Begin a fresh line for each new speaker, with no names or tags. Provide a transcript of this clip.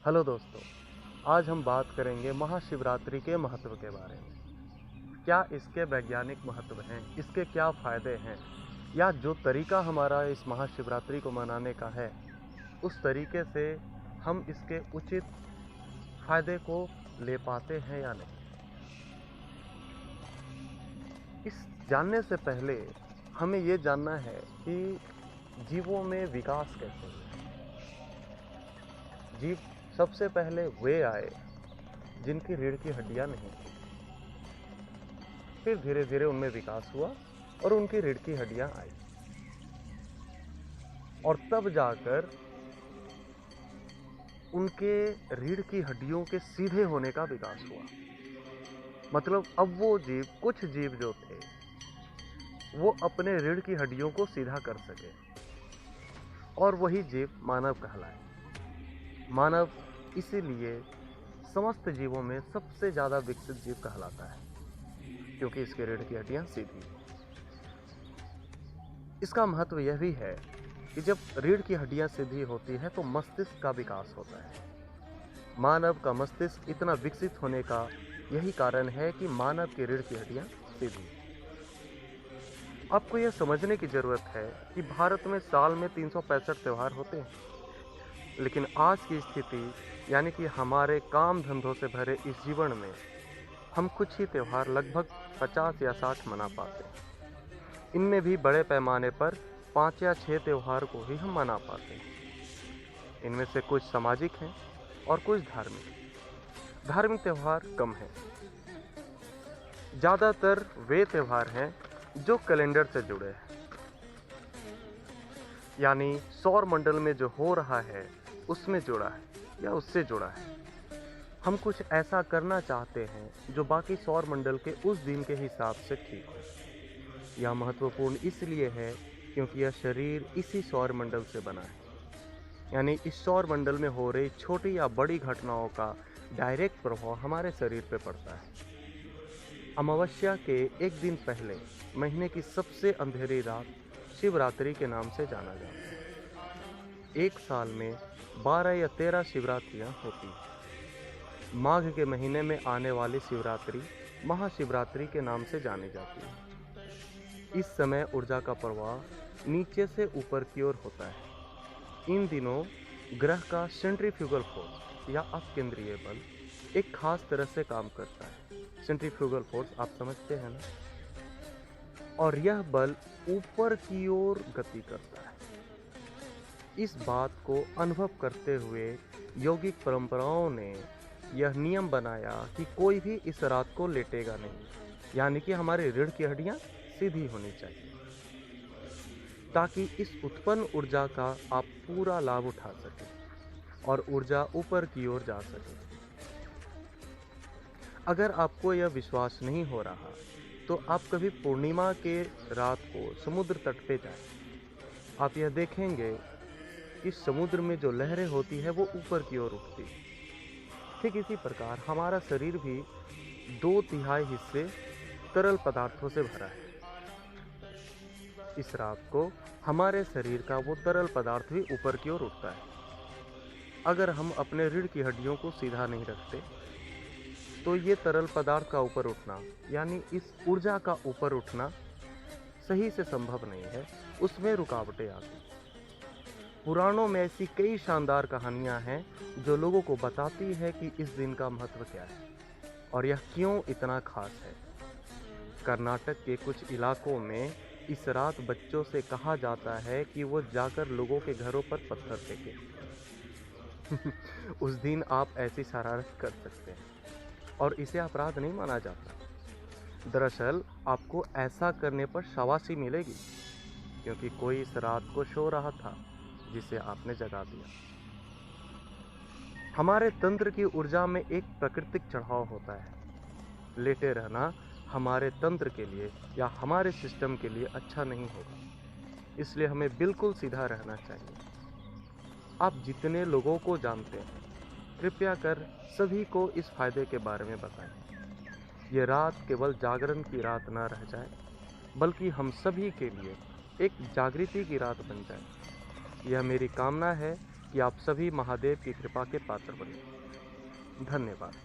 Hello दोस्तों, आज हम बात करेंगे महाशिवरात्रि के महत्व के बारे में। क्या इसके वैज्ञानिक महत्व हैं, इसके क्या फ़ायदे हैं, या जो तरीका हमारा इस महाशिवरात्रि को मनाने का है, उस तरीके से हम इसके उचित फ़ायदे को ले पाते हैं या नहीं। इस जानने से पहले हमें ये जानना है कि जीवों में विकास कैसे हुआ। जीव सबसे पहले वे आए जिनकी रीढ़ की हड्डियां नहीं थी। फिर धीरे धीरे उनमें विकास हुआ और उनकी रीढ़ की हड्डियां आई, और तब जाकर उनके रीढ़ की हड्डियों के सीधे होने का विकास हुआ। मतलब अब वो जीव, कुछ जीव जो थे, वो अपने रीढ़ की हड्डियों को सीधा कर सके, और वही जीव मानव कहलाए। मानव इसीलिए समस्त जीवों में सबसे ज़्यादा विकसित जीव कहलाता है, क्योंकि इसके रीढ़ की हड्डियां सीधी। इसका महत्व यह भी है कि जब रीढ़ की हड्डियां सीधी होती है तो मस्तिष्क का विकास होता है। मानव का मस्तिष्क इतना विकसित होने का यही कारण है कि मानव की रीढ़ की हड्डियां सीधी। आपको यह समझने की ज़रूरत है कि भारत में साल में 365 त्यौहार होते हैं, लेकिन आज की स्थिति यानी कि हमारे काम धंधों से भरे इस जीवन में हम कुछ ही त्यौहार लगभग 50 या 60 मना पाते हैं। इनमें भी बड़े पैमाने पर 5 या 6 त्यौहार को ही हम मना पाते हैं। इनमें से कुछ सामाजिक हैं और कुछ धार्मिक। धार्मिक त्यौहार कम हैं। ज़्यादातर वे त्यौहार हैं जो कैलेंडर से जुड़े हैं, यानी सौर मंडल में जो हो रहा है उसमें जुड़ा है या उससे जुड़ा है। हम कुछ ऐसा करना चाहते हैं जो बाकी सौर मंडल के उस दिन के हिसाब से ठीक हो। यह महत्वपूर्ण इसलिए है क्योंकि यह शरीर इसी सौर मंडल से बना है, यानी इस सौर मंडल में हो रही छोटी या बड़ी घटनाओं का डायरेक्ट प्रभाव हमारे शरीर पर पड़ता है। अमावस्या के एक दिन पहले महीने की सबसे अंधेरी रात शिवरात्रि के नाम से जाना जाता है। एक साल में 12 या 13 शिवरात्रियाँ होती हैं। माघ के महीने में आने वाली शिवरात्रि महाशिवरात्रि के नाम से जानी जाती है। इस समय ऊर्जा का प्रवाह नीचे से ऊपर की ओर होता है। इन दिनों ग्रह का सेंट्रीफ्यूगल फोर्स या अपकेंद्रीय बल एक खास तरह से काम करता है। सेंट्रीफ्यूगल फोर्स आप समझते हैं ना? और यह बल ऊपर की ओर गति करता है। इस बात को अनुभव करते हुए यौगिक परंपराओं ने यह नियम बनाया कि कोई भी इस रात को लेटेगा नहीं, यानी कि हमारी रीढ़ की हड्डियां सीधी होनी चाहिए, ताकि इस उत्पन्न ऊर्जा का आप पूरा लाभ उठा सकें और ऊर्जा ऊपर की ओर जा सके। अगर आपको यह विश्वास नहीं हो रहा तो आप कभी पूर्णिमा के रात को समुद्र तट पे जाएं। आप यह देखेंगे कि समुद्र में जो लहरें होती है वो ऊपर की ओर उठती है। ठीक इसी प्रकार हमारा शरीर भी 2/3 हिस्से तरल पदार्थों से भरा है। इस रात को हमारे शरीर का वो तरल पदार्थ भी ऊपर की ओर उठता है। अगर हम अपने रीढ़ की हड्डियों को सीधा नहीं रखते तो ये तरल पदार्थ का ऊपर उठना, यानी इस ऊर्जा का ऊपर उठना सही से संभव नहीं है। उसमें रुकावटें आती। पुराणों में ऐसी कई शानदार कहानियां हैं जो लोगों को बताती है कि इस दिन का महत्व क्या है और यह क्यों इतना खास है। कर्नाटक के कुछ इलाकों में इस रात बच्चों से कहा जाता है कि वो जाकर लोगों के घरों पर पत्थर फेंके। उस दिन आप ऐसी शरारत कर सकते हैं और इसे अपराध नहीं माना जाता। दरअसल आपको ऐसा करने पर शाबाशी मिलेगी, क्योंकि कोई इस रात को सो रहा था जिसे आपने जगा दिया। हमारे तंत्र की ऊर्जा में एक प्राकृतिक चढ़ाव होता है। लेटे रहना हमारे तंत्र के लिए या हमारे सिस्टम के लिए अच्छा नहीं होगा, इसलिए हमें बिल्कुल सीधा रहना चाहिए। आप जितने लोगों को जानते हैं, कृपया कर सभी को इस फायदे के बारे में बताएं। ये रात केवल जागरण की रात ना रह जाए, बल्कि हम सभी के लिए एक जागृति की रात बन जाए। यह मेरी कामना है कि आप सभी महादेव की कृपा के पात्र बने। धन्यवाद।